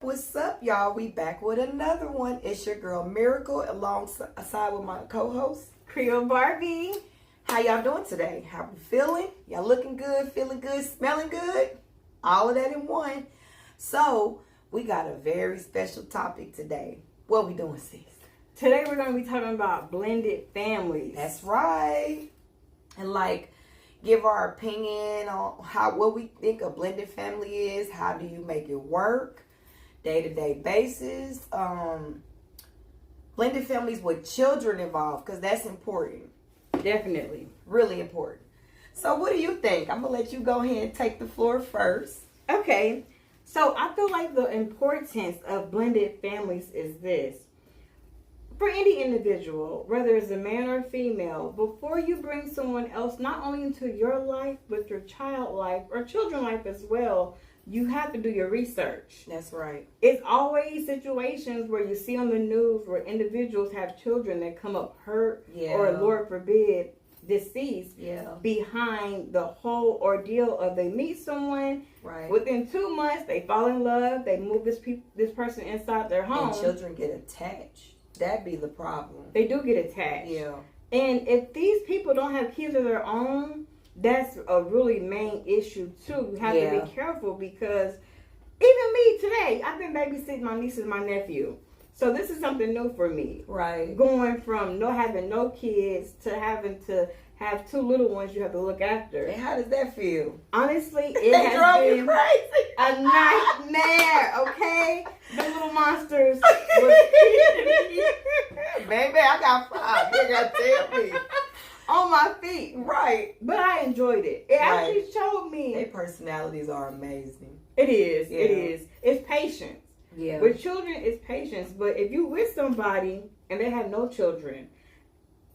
what's up, y'all? We back with another one. It's your girl Miracle alongside with my co-host Creole Barbie. How y'all doing today? How we feeling? Y'all looking good, feeling good, smelling good? All of that in one. So we got a very special topic today. What we doing, sis? Today we're going to be talking about blended families. That's right. And give our opinion on what we think a blended family is. How do you make it work? Day-to-day basis. Blended families with children involved, because that's important. Definitely. Really important. So what do you think? I'm going to let you go ahead and take the floor first. Okay. So I feel like the importance of blended families is this. For any individual, whether it's a man or female, before you bring someone else not only into your life, but your child life or children life as well, you have to do your research. That's right. It's always situations where you see on the news where individuals have children that come up hurt or, Lord forbid, deceased behind the whole ordeal of they meet someone. Right. Within 2 months, they fall in love. They move this person inside their home. And children get attached. That'd be the problem. They do get attached. Yeah. And if these people don't have kids of their own, that's a really main issue too. You have to be careful because even me today, I've been babysitting my nieces and my nephew. So this is something new for me. Right. Going from having no kids to having to have 2 little ones you have to look after. And how does that feel? Honestly, it has been crazy. a nightmare, okay? The little monsters Baby, I got 5. You got to tell me. On my feet. Right. But I enjoyed it. It actually showed me. Their personalities are amazing. It is. Yeah. It is. It's patience. Yeah. With children, it's patience. But if you with somebody and they have no children,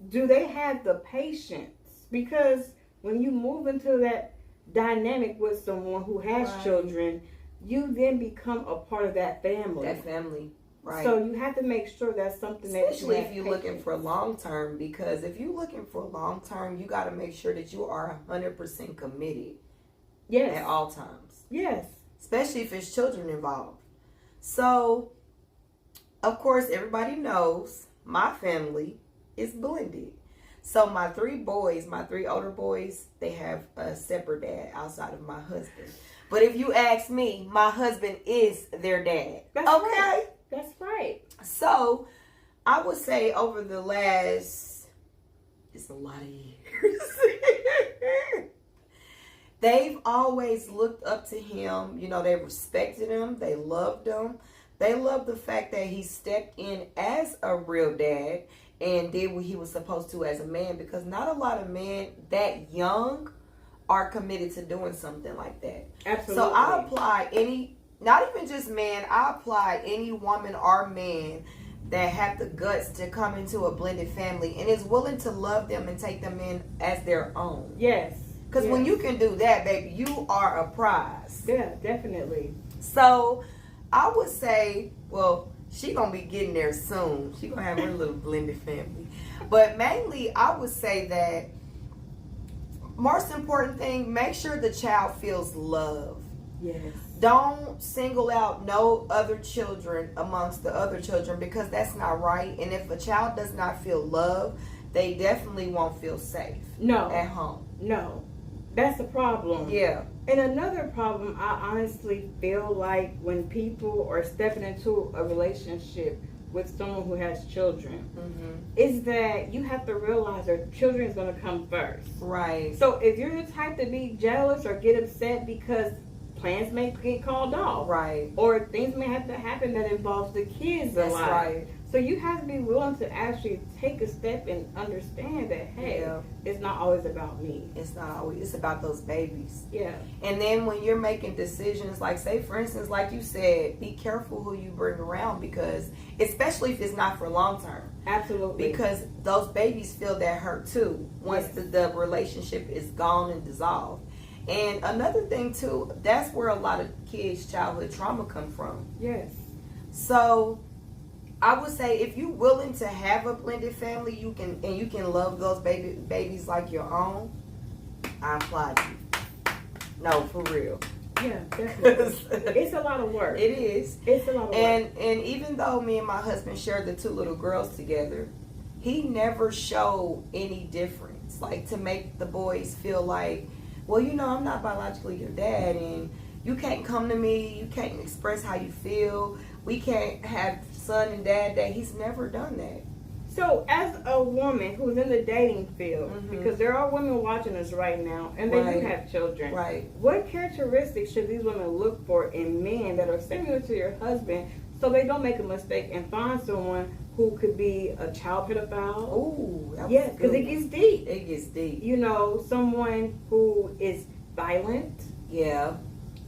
do they have the patience? Because when you move into that dynamic with someone who has children, you then become a part of that family. That family. Right. So you have to make sure that's something that especially if you're looking for long term, because if you're looking for long term, you got to make sure that you are 100% committed. Yes. At all times. Yes. Especially if it's children involved. So, of course, everybody knows my family is blended. So my 3 older boys, they have a separate dad outside of my husband. But if you ask me, my husband is their dad. That's okay? Right. That's right. So, I would say over the last, it's a lot of years, they've always looked up to him. You know, they respected him. They loved him. They loved the fact that he stepped in as a real dad and did what he was supposed to as a man, because not a lot of men that young are committed to doing something like that. Absolutely. So I apply not even just man, I apply any woman or man that have the guts to come into a blended family and is willing to love them and take them in as their own. Yes. Because when you can do that, baby, you are a prize. Yeah, definitely. So I would say, well, she gonna be getting there soon. She gonna have her little blended family. But mainly, I would say that most important thing, make sure the child feels love. Yes. Don't single out no other children amongst the other children, because that's not right. And if a child does not feel love, they definitely won't feel safe. No. At home. No. That's the problem. Yeah. And another problem, I honestly feel like when people are stepping into a relationship with someone who has children, is that you have to realize that children is going to come first. Right. So if you're the type to be jealous or get upset because plans may get called off, right, or things may have to happen that involves the kids a lot. That's right. So you have to be willing to actually take a step and understand that, hey, it's not always about me. It's not always. It's about those babies. Yeah. And then when you're making decisions, like say for instance, like you said, be careful who you bring around, because especially if it's not for long term. Absolutely. Because those babies feel that hurt too once the relationship is gone and dissolved. And another thing too, that's where a lot of kids' childhood trauma come from. Yes. So I would say if you're willing to have a blended family, you can love those babies like your own. I applaud you. No, for real. Yeah, definitely. It's a lot of work. It is. It's a lot of work. And even though me and my husband shared the 2 little girls together, he never showed any difference. Like, to make the boys feel like, well, you know, I'm not biologically your dad, and you can't come to me, you can't express how you feel, we can't have son and dad day. He's never done that. So, as a woman who's in the dating field, because there are women watching us right now, and they do have children. Right. What characteristics should these women look for in men that are similar to your husband, so they don't make a mistake and find someone who could be a child pedophile? Ooh, yes, because it gets deep. It gets deep. You know, someone who is violent. Yeah.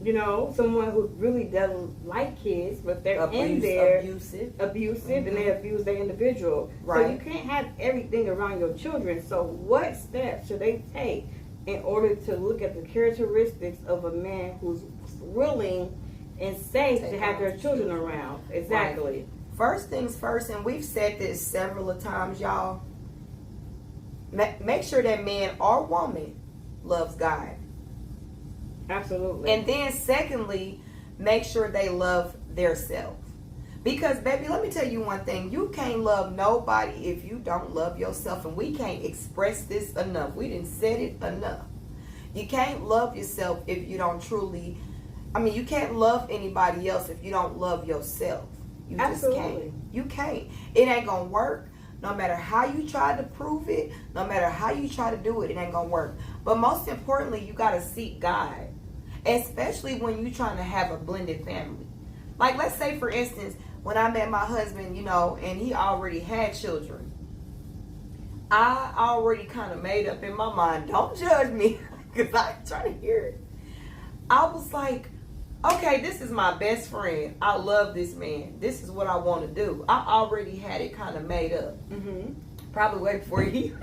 You know, someone who really doesn't like kids, but they're in there abusive, and they abuse their individual. Right. So you can't have everything around your children. So what steps should they take in order to look at the characteristics of a man who's willing and safe to have their children around? Exactly. Right. First things first, and we've said this several of times, y'all. Make sure that man or woman loves God. Absolutely. And then secondly, make sure they love their self. Because, baby, let me tell you one thing. You can't love nobody if you don't love yourself. And we can't express this enough. We didn't said it enough. You can't love yourself if you don't truly, you can't love anybody else if you don't love yourself. You Absolutely. just can't. You can't. It ain't going to work. No matter how you try to prove it, no matter how you try to do it, it ain't going to work. But most importantly, you got to seek God. Especially when you're trying to have a blended family. Like, let's say, for instance, when I met my husband, and he already had children, I already kind of made up in my mind, don't judge me, because I ain't trying to hear it. I was like, okay, this is my best friend. I love this man. This is what I want to do. I already had it kind of made up. Probably way before he...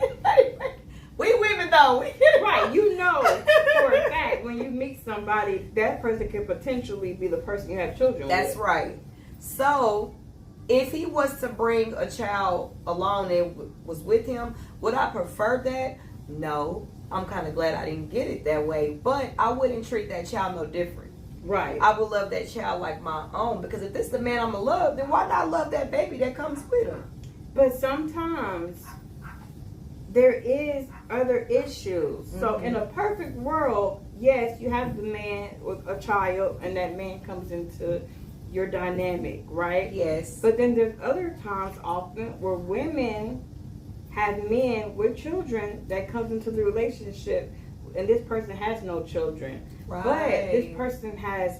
We women though. Right, you know for a fact when you meet somebody, that person could potentially be the person you have children with. That's right. So, if he was to bring a child along and was with him, would I prefer that? No. I'm kind of glad I didn't get it that way. But I wouldn't treat that child no different. Right. I would love that child like my own. Because if this is the man I'm going to love, then why not love that baby that comes with him? But sometimes there is other issues. So in a perfect world, yes, you have the man with a child and that man comes into your dynamic, right? Yes. But then there's other times often where women have men with children that comes into the relationship and this person has no children. Right. But this person has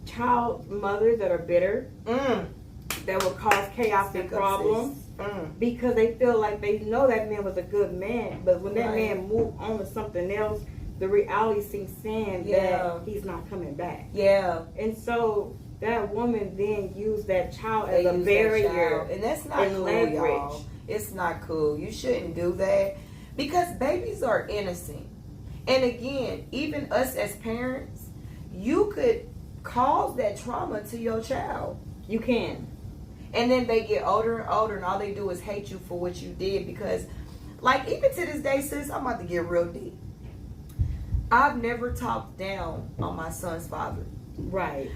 child mothers that are bitter, that will cause chaos and problems. Because they feel like they know that man was a good man, but when that man moved on to something else, the reality sinks in that he's not coming back. Yeah. And so that woman then used that child as a barrier. And that's not cool, y'all. It's not cool. You shouldn't do that because babies are innocent. And again, even us as parents, you could cause that trauma to your child. You can. And then they get older and older, and all they do is hate you for what you did. Because, like, even to this day, sis, I'm about to get real deep. I've never talked down on my son's father. Right.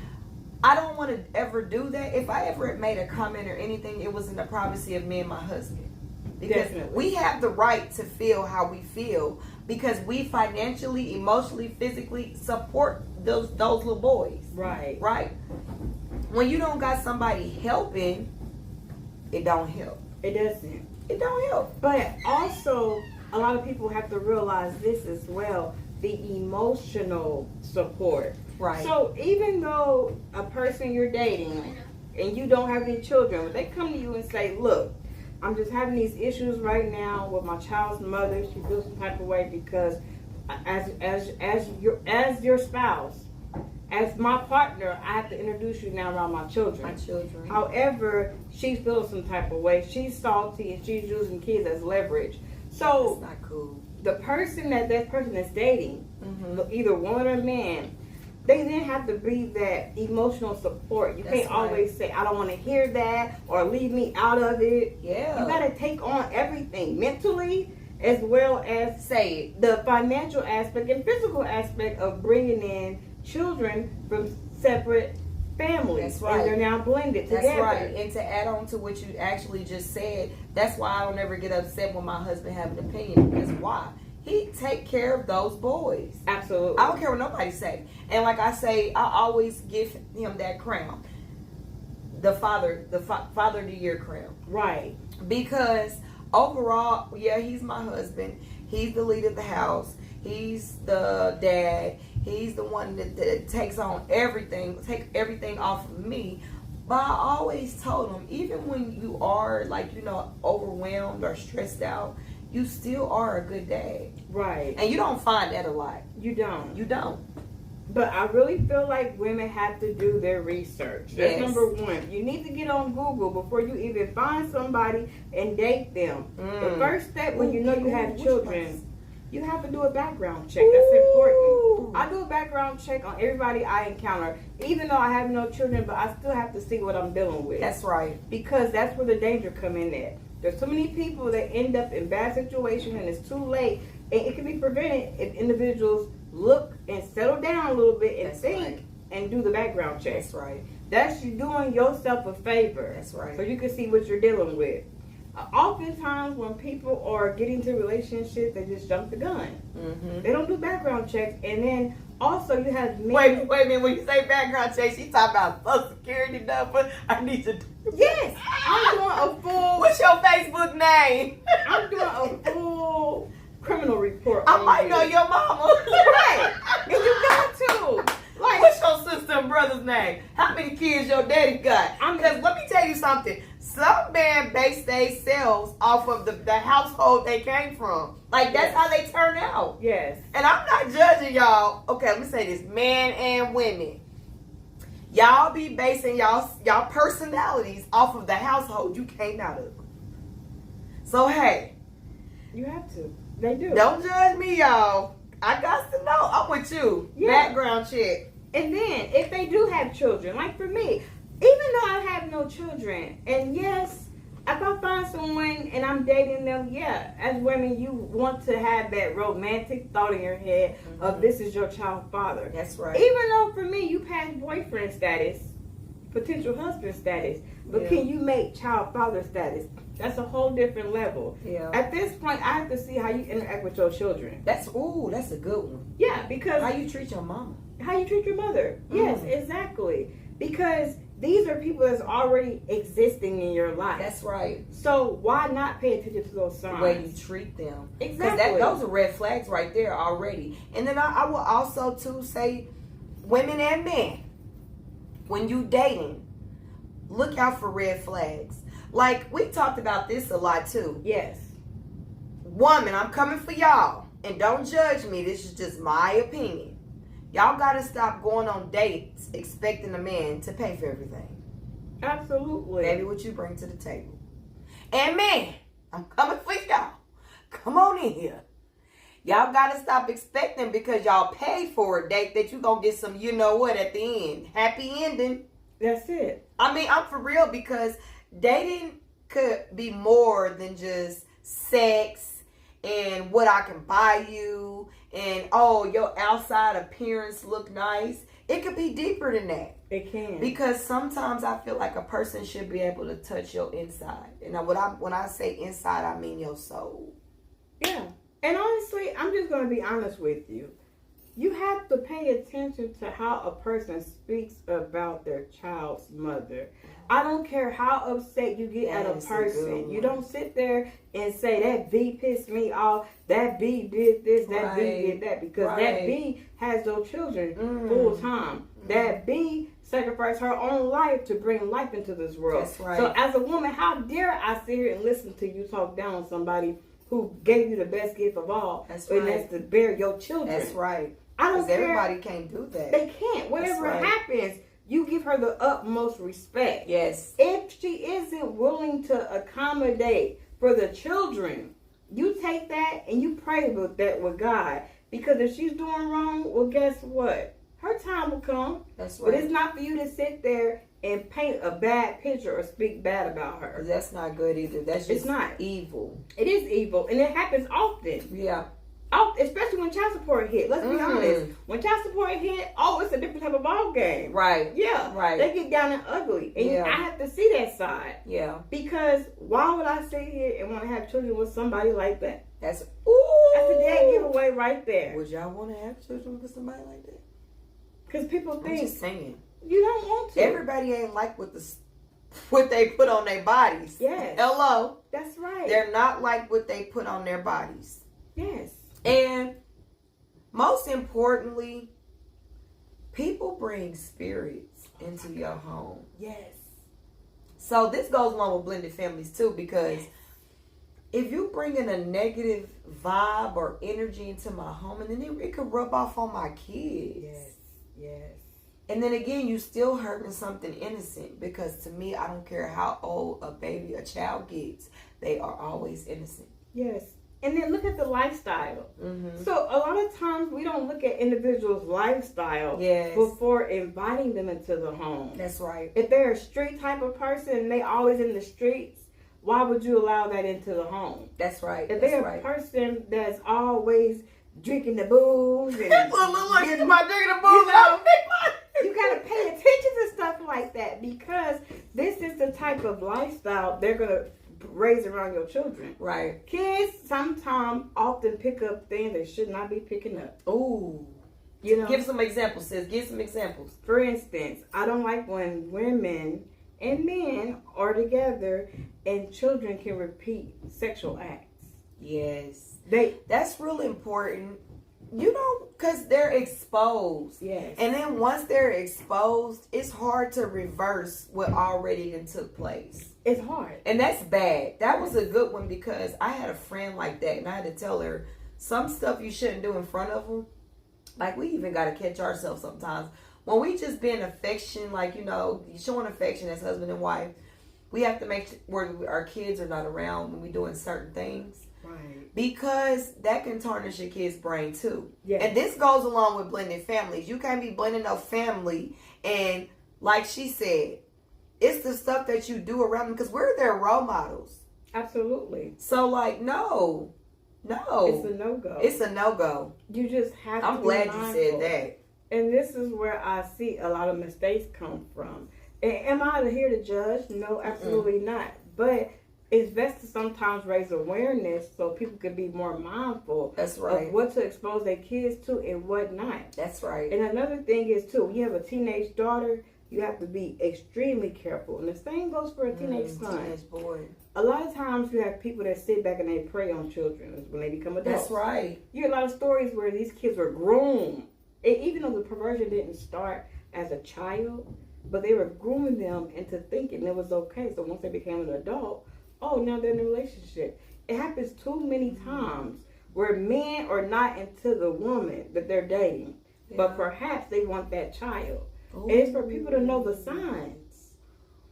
I don't want to ever do that. If I ever made a comment or anything, it was in the privacy of me and my husband. Because we have the right to feel how we feel. Because we financially, emotionally, physically support those little boys. Right. Right. When you don't got somebody helping, it don't help. It doesn't. It don't help. But also, a lot of people have to realize this as well, the emotional support. Right. So even though a person you're dating and you don't have any children, when they come to you and say, look, I'm just having these issues right now with my child's mother, she feels some type of way because as your spouse, as my partner, I have to introduce you now around my children. My children. However, she feels some type of way. She's salty and she's using kids as leverage. So that's not cool. The person that person is dating, either woman or man, they then have to be that emotional support. You can't always say, I don't want to hear that or leave me out of it. Yeah. You got to take on everything mentally as well as say the financial aspect and physical aspect of bringing in children from separate families. That's right. And they're now blended That's together. right. And to add on to what you actually just said, that's why I don't ever get upset when my husband have an opinion. Because why? He take care of those boys. Absolutely. I don't care what nobody say. And like I say, I always give him that crown. The father of the year crown. Right. Because overall, yeah, he's my husband. He's the lead of the house. He's the dad. He's the one that takes on everything, take everything off of me. But I always told him, even when you are like, overwhelmed or stressed out, you still are a good dad. Right. And you don't find that a lot. You don't. You don't. But I really feel like women have to do their research. That's Yes. number one. You need to get on Google before you even find somebody and date them. The first step when you know you have children, you have to do a background check. That's important. I do a background check on everybody I encounter, even though I have no children, but I still have to see what I'm dealing with. That's right. Because that's where the danger come in at. There's so many people that end up in bad situations and it's too late. And it can be prevented if individuals look and settle down a little bit and think and do the background check. That's right. That's you doing yourself a favor. That's right. So you can see what you're dealing with. Oftentimes when people are getting into relationships, they just jump the gun. Mm-hmm. They don't do background checks. And then also you have men. Wait a minute. When you say background check, she talking about Social Security number. I need to. Yes, I'm doing a full. What's your Facebook name? I'm doing a full criminal report. I might know your mama. Right, and you got to. Like, what's your sister and brother's name? How many kids your daddy got? Because let me tell you something. Some men base themselves off of the household they came from. Like, that's how they turn out. Yes. And I'm not judging y'all. Okay, let me say this. Men and women. Y'all be basing y'all personalities off of the household you came out of. So, hey. You have to. They do. Don't judge me, y'all. I got to know. I'm with you. Yeah. Background check. And then, if they do have children, like for me, even though I have no children, and yes, if I find someone and I'm dating them, yeah, as women, you want to have that romantic thought in your head of this is your child father. That's right. Even though for me, you pass boyfriend status, potential husband status, but can you make child father status? That's a whole different level. Yeah. At this point, I have to see how you interact with your children. That's a good one. Yeah, because how you treat your mama. How you treat your mother. Yes, exactly. Because these are people that's already existing in your life. That's right. So why not pay attention to those signs? The way you treat them. Exactly. Because those are red flags right there already. And then I will also too say, women and men, when you dating, look out for red flags. Like, we talked about this a lot too. Yes. Woman, I'm coming for y'all. And don't judge me. This is just my opinion. Y'all got to stop going on dates expecting a man to pay for everything. Absolutely. Baby, what you bring to the table. And man, I'm coming for y'all. Come on in here. Y'all got to stop expecting because y'all paid for a date that you going to get some you know what at the end. Happy ending. That's it. I mean, I'm for real because dating could be more than just sex and what I can buy you and, oh, your outside appearance look nice. It could be deeper than that. It can. Because sometimes I feel like a person should be able to touch your inside. And when I say inside, I mean your soul. Yeah. And honestly, I'm just going to be honest with you. You have to pay attention to how a person speaks about their child's mother. I don't care how upset you get at a person. You don't sit there and say, that B pissed me off, that B did this, that B did that. Because that B has those children full time. That B sacrificed her own life to bring life into this world. That's right. So as a woman, how dare I sit here and listen to you talk down on somebody who gave you the best gift of all. That's and right. that's to bear your children. That's right. I don't care. Everybody can't do that. They can't. Whatever happens, you give her the utmost respect. Yes. If she isn't willing to accommodate for the children, you take that and you pray with that with God. Because if she's doing wrong, well, guess what? Her time will come. That's right. But it's not for you to sit there and paint a bad picture or speak bad about her. That's not good either. That's just not evil. It is evil, and it happens often. Yeah. Oh, especially when child support hit. Let's be honest. When child support hit, it's a different type of ball game. Right. Yeah. Right. They get down and ugly. And I have to see that side. Yeah. Because why would I sit here and want to have children with somebody like that? That's a dead giveaway right there. Would y'all want to have children with somebody like that? Because people think. I'm just saying. You don't want to. Everybody ain't like what they put on their bodies. Yes. Hello. That's right. They're not like what they put on their bodies. Yes. And most importantly, people bring spirits into your home. Yes. So this goes along with blended families too, because if you bring in a negative vibe or energy into my home, and then it could rub off on my kids. Yes. Yes. And then again, you still hurting something innocent, because to me, I don't care how old a child gets, they are always innocent. Yes. And then look at the lifestyle. Mm-hmm. So a lot of times we don't look at individuals' lifestyle before inviting them into the home. That's right. If they're a street type of person and they always in the streets, why would you allow that into the home? That's right. If they're a person that's always drinking the booze and drinking the booze, you gotta pay attention to stuff like that, because this is the type of lifestyle they're gonna raise around your children. Right. Kids sometimes often pick up things they should not be picking up. Ooh. Give some examples, sis. Give some examples. For instance, I don't like when women and men are together and children can repeat sexual acts. Yes. That's really important. Because they're exposed. Yes. And then once they're exposed, it's hard to reverse what already took place. It's hard. And that's bad. That was a good one, because I had a friend like that, and I had to tell her some stuff you shouldn't do in front of them. Like, we even got to catch ourselves sometimes. When we just being affection, showing affection as husband and wife, we have to make sure our kids are not around when we're doing certain things. Right. Because that can tarnish your kid's brain too. Yes. And this goes along with blended families. You can't be blending no family. And like she said, it's the stuff that you do around them, because we're their role models. Absolutely. So no. It's a no-go. It's a no-go. You just have to I'm glad you said that. And this is where I see a lot of mistakes come from. And am I here to judge? No, absolutely not. But it's best to sometimes raise awareness so people can be more mindful. That's right. Of what to expose their kids to and what not. That's right. And another thing is, too, when you have a teenage daughter, you have to be extremely careful. And the same goes for a teenage son. Teenage boy. A lot of times you have people that sit back and they prey on children when they become adults. That's right. You hear a lot of stories where these kids were groomed. And even though the perversion didn't start as a child, but they were grooming them into thinking it was okay. So once they became an adult, now they're in a relationship. It happens too many times where men are not into the woman that they're dating, but perhaps they want that child. Ooh. And it's for people to know the signs.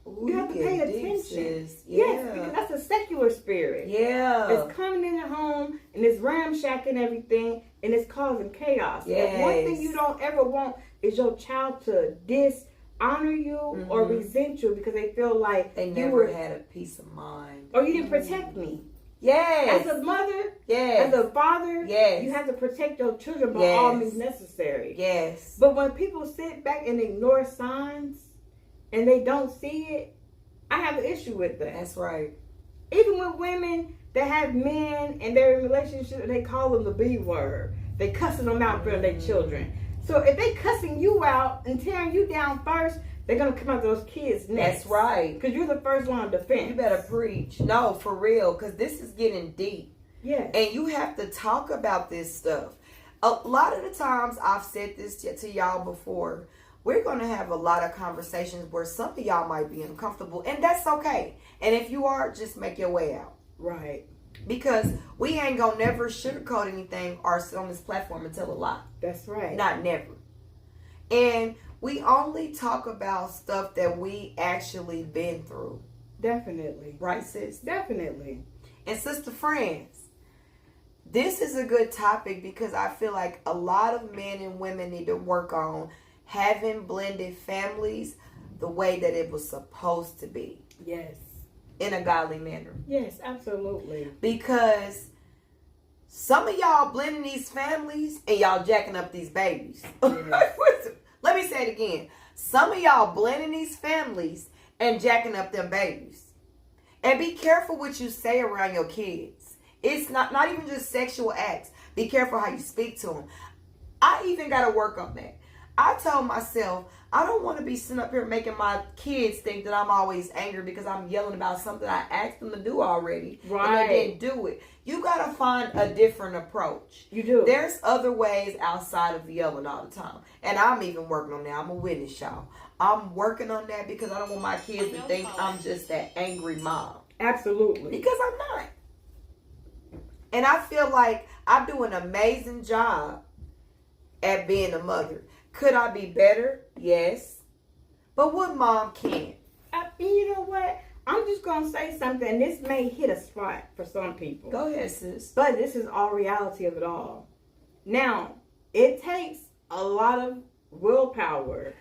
Ooh, you have to pay attention. Yes, because that's a secular spirit. Yeah. It's coming in the home and it's ramshacking everything and it's causing chaos. Yes. And one thing you don't ever want is your child to dishonor you or resent you because they feel like they never had a peace of mind. Or you didn't protect me. Yes. As a mother, yes. As a father, yes. You have to protect your children by all means necessary. Yes. But when people sit back and ignore signs and they don't see it, I have an issue with that. That's right. Even with women that have men and they're in relationships and they call them the B word. They cussing them out for their children. So if they cussing you out and tearing you down first, they're going to come out those kids next. That's right. Because you're the first one to defend. You better preach. No, for real. Because this is getting deep. Yes. And you have to talk about this stuff. A lot of the times, I've said this to y'all before, we're going to have a lot of conversations where some of y'all might be uncomfortable. And that's okay. And if you are, just make your way out. Right. Because we ain't going to never sugarcoat anything or sit on this platform and tell a lie. That's right. Not never. And we only talk about stuff that we actually been through. Definitely. Right, sis? Definitely. And sister friends, this is a good topic because I feel like a lot of men and women need to work on having blended families the way that it was supposed to be. Yes. In a godly manner. Yes, absolutely. Because Some of y'all blending these families and y'all jacking up these babies. Yes. Let me say it again. Some of y'all blending these families and jacking up them babies. And be careful what you say around your kids. It's not even just sexual acts. Be careful how you speak to them. I even got to work on that. I told myself, I don't want to be sitting up here making my kids think that I'm always angry because I'm yelling about something I asked them to do already. Right. And they didn't do it. You got to find a different approach. You do. There's other ways outside of yelling all the time. And I'm even working on that. I'm a witness, y'all. I'm working on that because I don't want my kids to think I'm just that angry mom. Absolutely. Because I'm not. And I feel like I do an amazing job at being a mother. Could I be better? Yes. But what mom can't? You know what? I'm just going to say something, and this may hit a spot for some people. Go ahead, sis. But this is all reality of it all. Now, it takes a lot of willpower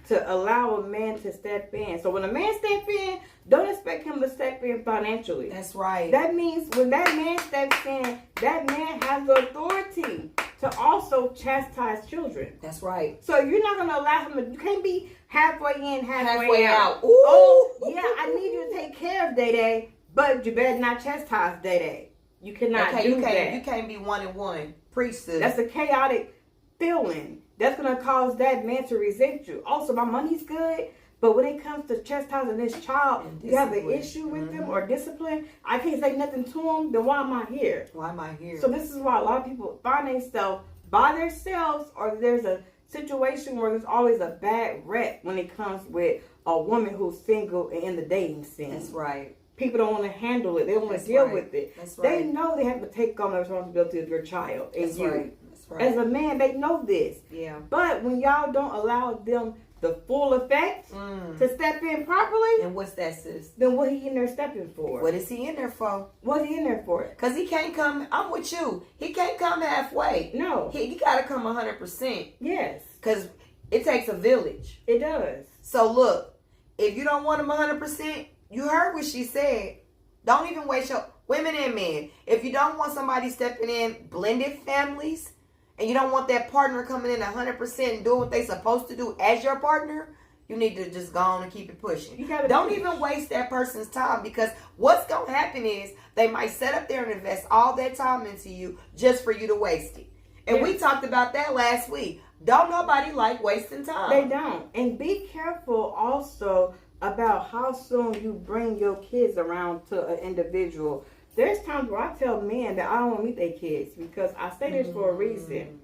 to allow a man to step in. So when a man steps in, don't expect him to step in financially. That's right. That means when that man steps in, that man has the authority to also chastise children. That's right. So you're not going to allow him to, you can't be halfway in, halfway out. Ooh. Oh, yeah, I need you to take care of Day-Day, but you better not chastise Day-Day. You cannot do that. You can't be 1 and 1. Preach, sis. That's a chaotic feeling. That's going to cause that man to resent you. Also, my money's good, but when it comes to chastising this child, you have an issue with them or discipline, I can't say nothing to them, then why am I here? Why am I here? So this is why a lot of people find themselves by themselves, or there's a situation where there's always a bad rep when it comes with a woman who's single and in the dating scene. That's right. People don't want to handle it. They don't want to deal with it. That's right. They know they have to take on the responsibility of your child and That's you. right. That's right. As a man, they know this. Yeah. But when y'all don't allow them the full effect to step in properly, and what's that, sis? then what he in there stepping for? What is he in there for? What he in there for? Because he can't come, I'm with you. He can't come halfway. No. He got to come 100%. Yes. Because it takes a village. It does. So look, if you don't want him 100%, you heard what she said. Don't even waste your, women and men, if you don't want somebody stepping in blended families, and you don't want that partner coming in 100% and doing what they supposed to do as your partner, you need to just go on and keep it pushing. Don't even waste that person's time, because what's going to happen is they might set up there and invest all that time into you just for you to waste it. And we talked about that last week. Don't nobody like wasting time. They don't. And be careful also about how soon you bring your kids around to an individual. There's times where I tell men that I don't want to meet their kids, because I say this for a reason.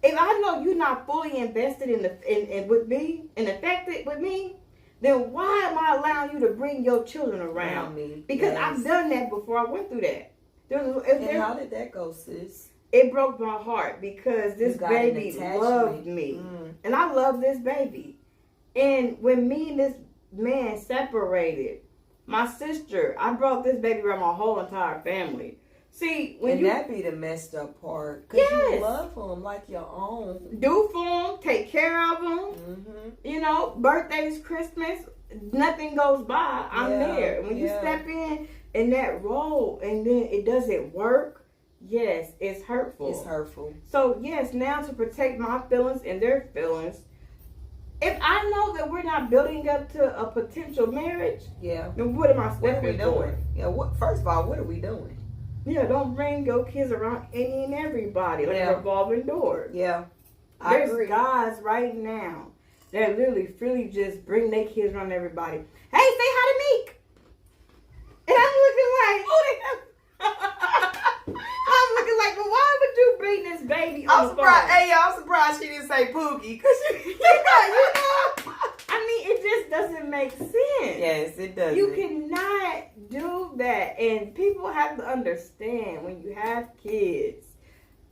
If I know you're not fully invested in with me and affected with me, then why am I allowing you to bring your children around me? Because I've done that before. I went through that. And how did that go, sis? It broke my heart, because this baby loved me. And I love this baby. And when me and this man separated, my sister, I brought this baby around my whole entire family. See, when that be the messed up part. Because you love them like your own. Do for them, take care of them. You know, birthdays, Christmas, nothing goes by. I'm there. When you step in that role and then it doesn't work, yes, it's hurtful. It's hurtful. So, yes, now to protect my feelings and their feelings, if I know that we're not building up to a potential marriage, then what am I stepping for? Yeah, first of all, what are we doing? Yeah, don't bring your kids around any and everybody like a revolving door. Yeah, There's guys right now that literally freely just bring their kids around everybody. Hey, say hi to Meek. And I'm looking like, well, why would you bring this baby on the phone? I'm surprised she didn't say Pookie. Cause you know, I mean, it just doesn't make sense. Yes, it does. You cannot do that. And people have to understand, when you have kids,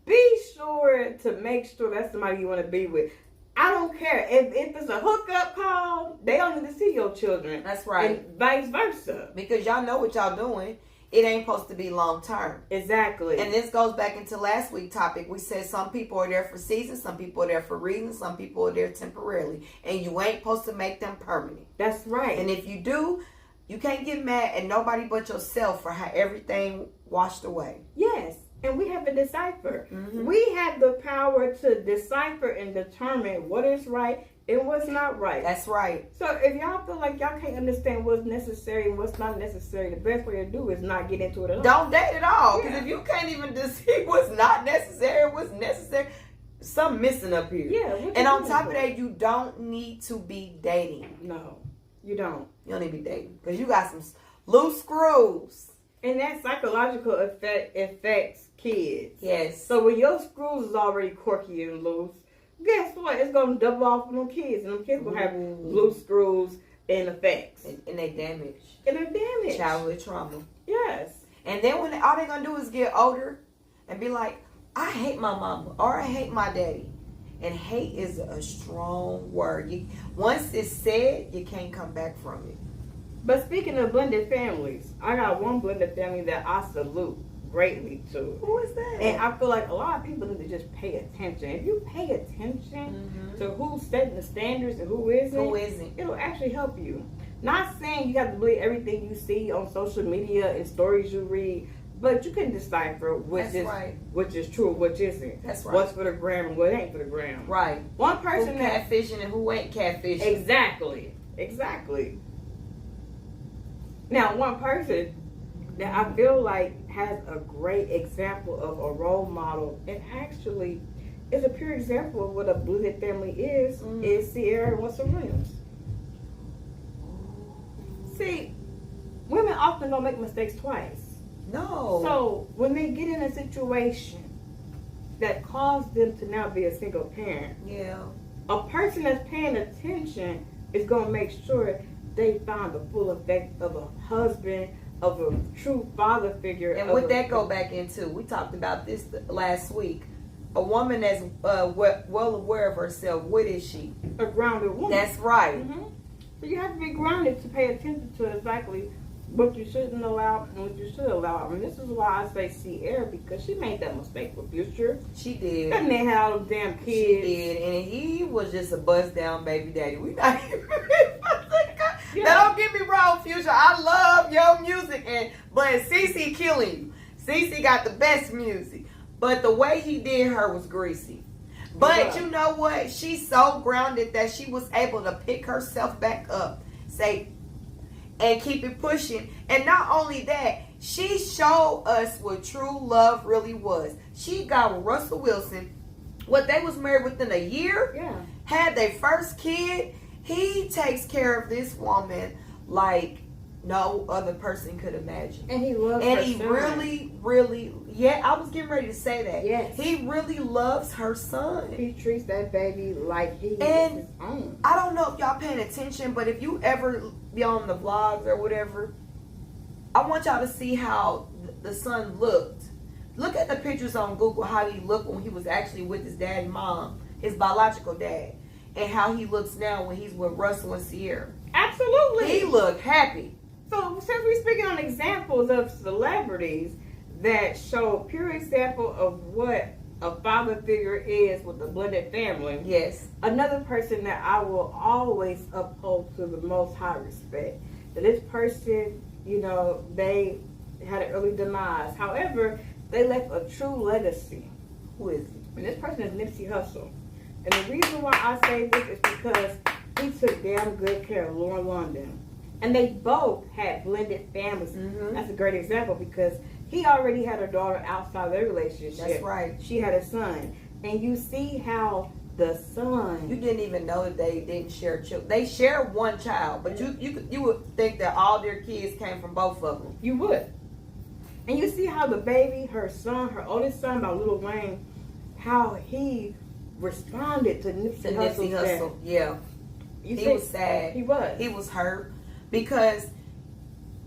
be sure to make sure that's somebody you want to be with. I don't care. If it's a hookup call, they don't need to see your children. That's right. And vice versa. Because y'all know what y'all doing. It ain't supposed to be long term. Exactly. And this goes back into last week's topic. We said some people are there for seasons, some people are there for reasons, some people are there temporarily. And you ain't supposed to make them permanent. That's right. And if you do, you can't get mad at nobody but yourself for how everything washed away. Yes. and we have to decipher. Mm-hmm. We have the power to decipher and determine what is right and what's not right. That's right. So if y'all feel like y'all can't understand what's necessary and what's not necessary, the best way to do is not get into it at all. Don't date at all. Because Yeah. if you can't even see what's not necessary, what's necessary, something missing up here. Yeah. what And you on doing top for? of that, you don't need to be dating. No, you don't. You don't need to be dating. Because you got some loose screws. And that psychological effect affects kids. Yes. So when your screws is already quirky and loose, guess what? It's gonna double off on them kids, and them kids gonna have loose screws and effects. And they damage. And they're damaged. Childhood trauma. Yes. And then when all they're going to do is get older and be like, I hate my mama or I hate my daddy. And hate is a strong word. Once it's said, you can't come back from it. But speaking of blended families, I got one blended family that I salute greatly to. Who is that? And I feel like a lot of people need to just pay attention. If you pay attention to who's setting the standards and who isn't, it'll actually help you. Not saying you have to believe everything you see on social media and stories you read, but you can decipher which is true, which isn't. That's right. What's for the gram and what ain't for the gram. Right. One Who person that catfishing and who ain't catfishing. Exactly. Now, one person that I feel like has a great example of a role model and actually is a pure example of what a blended family is Sierra and Winston Williams. See, women often don't make mistakes twice. No. So when they get in a situation that caused them to now be a single parent, Yeah. a person that's paying attention is going to make sure they find the full effect of a husband, of a true father figure. And what that go back into, we talked about this last week. A woman that's well aware of herself. What is she? A grounded woman. That's right. So you have to be grounded to pay attention to exactly what you shouldn't allow and what you should allow. I mean, this is why I say Sierra, because she made that mistake with Future. She did. That man had all them damn kids. She did, and he was just a bust down baby daddy. We not even. Now, don't get me wrong, Future. I love your music, but Cece killing you. Cece got the best music, but the way he did her was greasy. But you know what? She's so grounded that she was able to pick herself back up, and keep it pushing. And not only that, she showed us what true love really was. She got with Russell Wilson. They was married within a year. Yeah. Had their first kid. He takes care of this woman like no other person could imagine. And he loves her. And he really, I was getting ready to say that. Yes. He really loves her son. He treats that baby like he is his own. I don't know if y'all paying attention, but if you ever be on the vlogs or whatever, I want y'all to see how the son looked. Look at the pictures on Google, how he looked when he was actually with his dad and mom, his biological dad, and how he looks now when he's with Russell and Sierra. Absolutely. He looked happy. So since we're speaking on examples of celebrities that show pure example of what a father figure is with a blended family. Yes. Another person that I will always uphold to the most high respect. That this person, they had an early demise. However, they left a true legacy. Who is it? And this person is Nipsey Hussle. And the reason why I say this is because he took damn good care of Lauren London. And they both had blended families. That's a great example because he already had a daughter outside their relationship. That's right. She had a son. And you see how the son... You didn't even know that they didn't share children. They share one child, but you would think that all their kids came from both of them. You would. And you see how the baby, her son, her oldest son by Lil Wayne, how he responded to Nipsey Hussle. Yeah. He was sad. He was. He was hurt because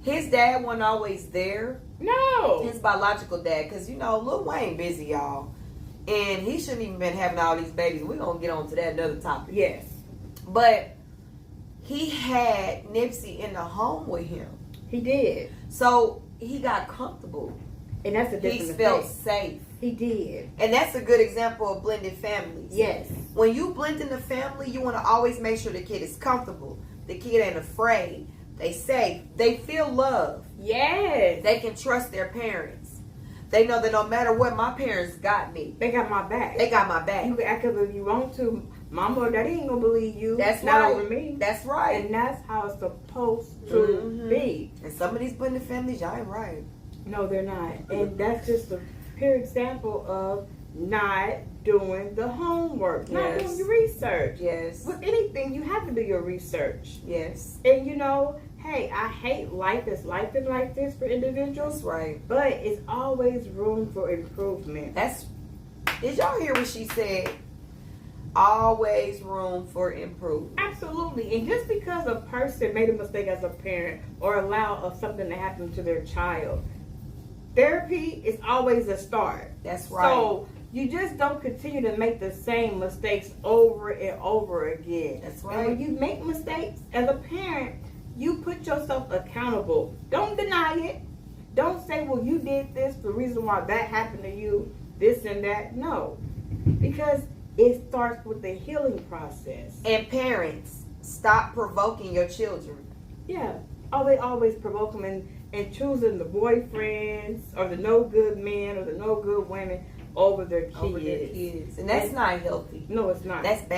his dad wasn't always there. No. His biological dad, because Lil Wayne busy, y'all, and he shouldn't even been having all these babies. We're gonna get on to that another topic. Yes. But he had Nipsey in the home with him. He did. So he got comfortable. And that's a different He felt safe. He did. And that's a good example of blended families. Yes. When you blend in the family, you want to always make sure the kid is comfortable. The kid ain't afraid. They safe. They feel love. Yes. They can trust their parents. They know that no matter what, my parents got me. They got my back. They got my back. You can act up if you want to. Mama or daddy ain't gonna believe you. That's not right. over me. That's right. And that's how it's supposed to Mhm. be. And some of these blended families, y'all ain't right. No, they're not. And that's just a pure example of not doing the homework, not Yes. doing your research. Yes. With anything, you have to do your research. Yes. And you know, hey, I hate life is like this for individuals, That's right. but it's always room for improvement. Did y'all hear what she said? Always room for improvement. Absolutely. And just because a person made a mistake as a parent or allow something to happen to their child, therapy is always a start. That's right. So you just don't continue to make the same mistakes over and over again. That's And right. when you make mistakes as a parent, you put yourself accountable. Don't deny it. Don't say, well, you did this, the reason why that happened to you, this and that. No. Because it starts with the healing process. And parents, stop provoking your children. Yeah. Oh, they always provoke them and choosing the boyfriends or the no good men or the no good women over their kids. Over their kids. And that's not healthy. No, it's not. That's bad.